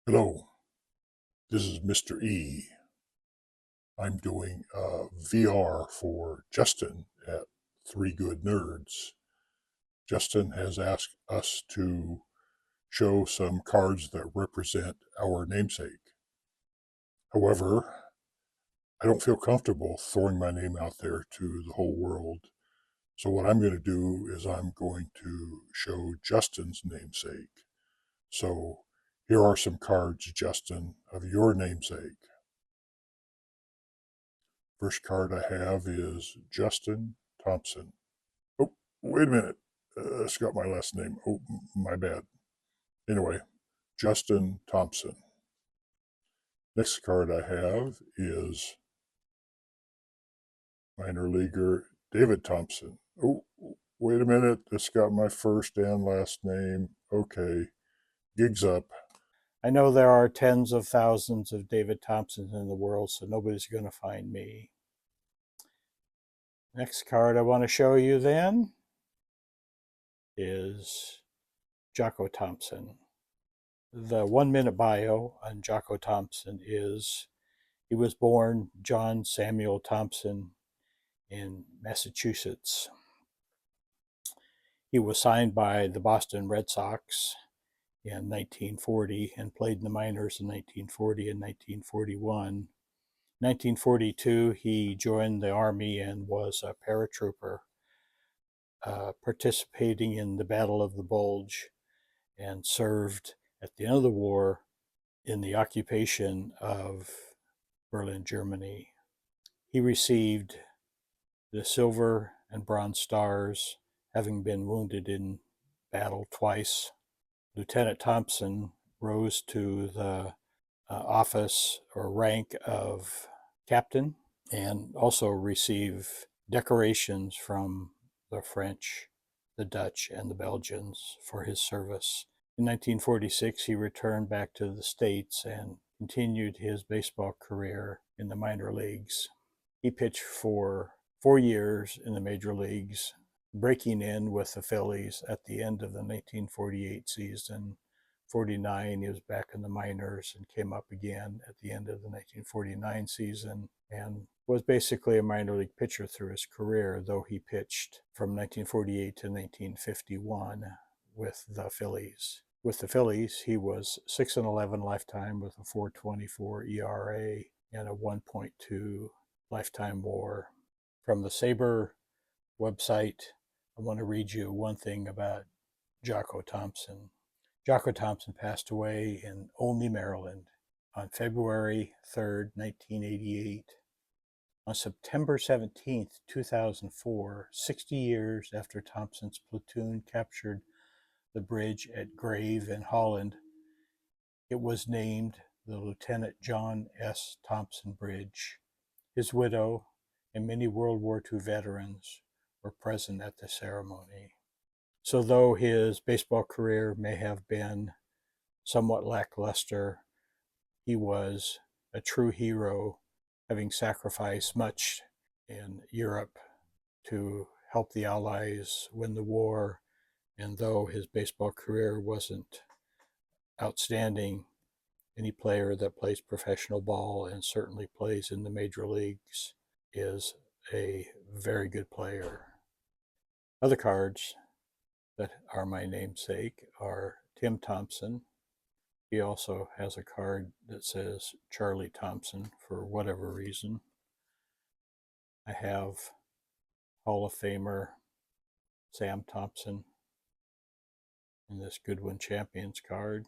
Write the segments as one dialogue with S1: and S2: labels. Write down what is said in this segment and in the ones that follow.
S1: Hello, this is Mr. E. I'm doing VR for Justin at Three Good Nerds. Justin has asked us to show some cards that represent our namesake. However, I don't feel comfortable throwing my name out there to the whole world. So what I'm going to do is I'm going to show Justin's namesake. So here are some cards, Justin, of your namesake. First card I have is Justin Thompson. Oh, wait a minute. It's got my last name. Oh, my bad. Anyway, Justin Thompson. Next card I have is minor leaguer David Thompson. Oh, wait a minute. It's got my first and last name. Okay, gigs up.
S2: I know there are tens of thousands of David Thompsons in the world, so nobody's going to find me. Next card I want to show you then is Jocko Thompson. The 1-minute bio on Jocko Thompson is he was born John Samuel Thompson in Massachusetts. He was signed by the Boston Red Sox in 1940 and played in the minors in 1940 and 1941. 1942, he joined the Army and was a paratrooper, participating in the Battle of the Bulge, and served at the end of the war in the occupation of Berlin, Germany. He received the Silver and Bronze Stars, having been wounded in battle twice. Lieutenant Thompson rose to the office or rank of captain and also received decorations from the French, the Dutch, and the Belgians for his service. In 1946, he returned back to the States and continued his baseball career in the minor leagues. He pitched for 4 years in the major leagues, breaking in with the Phillies at the end of the 1948 season. 49, he was back in the minors and came up again at the end of the 1949 season and was basically a minor league pitcher through his career, though he pitched from 1948 to 1951 with the Phillies. With the Phillies, he was 6-11 lifetime with a 4.24 ERA and a 1.2 lifetime WAR. From the Sabre website, I want to read you one thing about Jocko Thompson. Jocko Thompson passed away in Olney, Maryland on February 3rd, 1988. On September 17th, 2004, 60 years after Thompson's platoon captured the bridge at Grave in Holland, it was named the Lieutenant John S. Thompson Bridge. His widow and many World War II veterans were present at the ceremony. So though his baseball career may have been somewhat lackluster, he was a true hero, having sacrificed much in Europe to help the Allies win the war. And though his baseball career wasn't outstanding, any player that plays professional ball and certainly plays in the major leagues is a very good player. Other cards that are my namesake are Tim Thompson. He also has a card that says Charlie Thompson for whatever reason. I have Hall of Famer Sam Thompson in this Goodwin Champions card.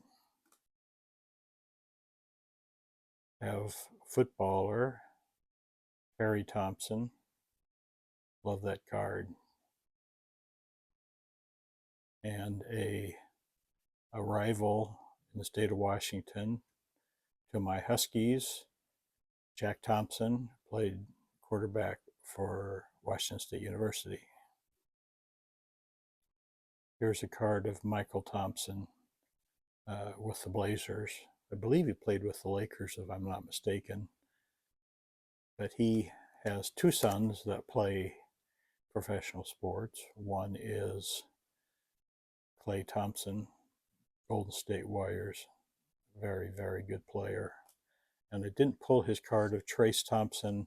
S2: I have footballer Harry Thompson. Love that card. And a rival in the state of Washington to my Huskies, Jack Thompson, played quarterback for Washington State University. Here's a card of Michael Thompson with the Blazers. I believe he played with the Lakers, if I'm not mistaken. But he has two sons that play professional sports. One is Klay Thompson, Golden State Warriors, very, very good player. And I didn't pull his card of Trace Thompson,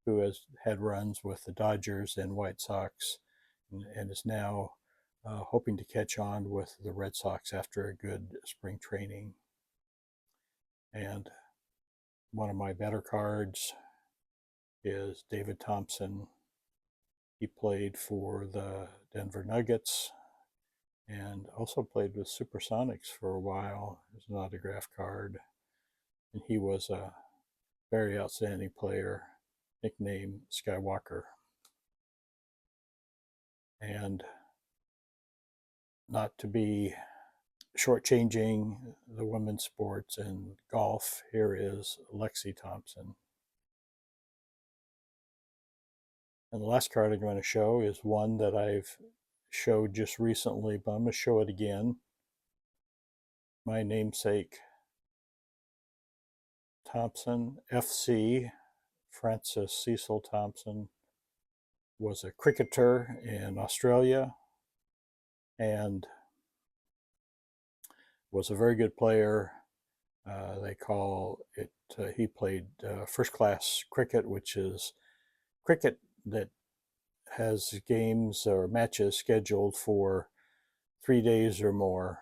S2: who has had runs with the Dodgers and White Sox and is now hoping to catch on with the Red Sox after a good spring training. And one of my better cards is David Thompson. He played for the Denver Nuggets and also played with Supersonics for a while. There's an autograph card. And he was a very outstanding player, nicknamed Skywalker. And not to be shortchanging the women's sports and golf, here is Lexi Thompson. And the last card I'm going to show is one that I've showed just recently, but I'm going to show it again. My namesake Thompson, FC, Francis Cecil Thompson, was a cricketer in Australia and was a very good player. They call it, he played first class cricket, which is cricket that has games or matches scheduled for 3 days or more.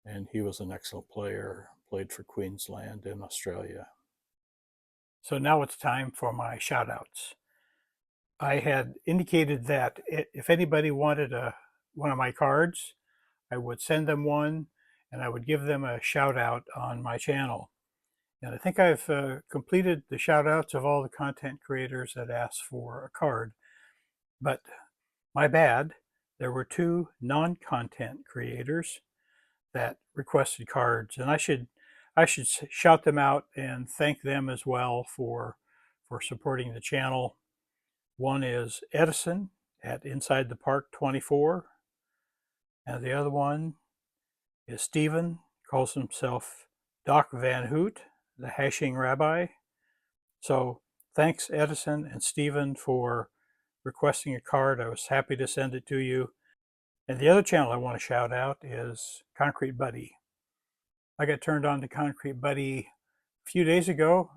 S2: And he was an excellent player, played for Queensland in Australia. So now it's time for my shout outs. I had indicated that if anybody wanted one of my cards, I would send them one and I would give them a shout out on my channel. And I think I've completed the shout outs of all the content creators that asked for a card. But my bad, there were 2 non-content creators that requested cards, and I should shout them out and thank them as well for supporting the channel. One is Edison at Inside the Park 24, and the other one is Stephen, calls himself Doc Van Hoot, the hashing rabbi. So thanks Edison and Stephen for requesting a card. I was happy to send it to you. And the other channel I want to shout out is Concrete Buddy. I got turned on to Concrete Buddy a few days ago.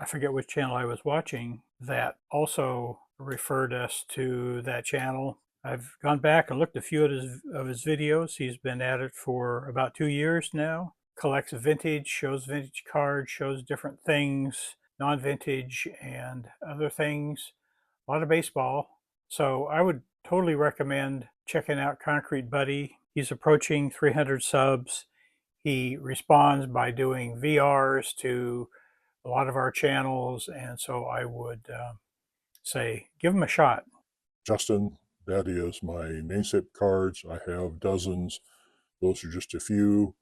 S2: I forget which channel I was watching that also referred us to that channel. I've gone back and looked at a few of his videos. He's been at it for about 2 years now. Collects vintage, shows vintage cards, shows different things, non-vintage and other things. A lot of baseball. So I would totally recommend checking out Concrete Buddy. He's approaching 300 subs. He responds by doing VRs to a lot of our channels, and so I would say give him a shot.
S1: Justin, that is my namesake cards. I have dozens. Those are just a few.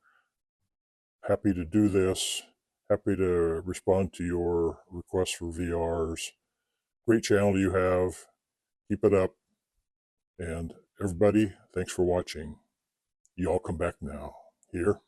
S1: Happy to do this. Happy to respond to your requests for VRs. Great channel you have. Keep it up. And everybody, thanks for watching. You all come back now. Here.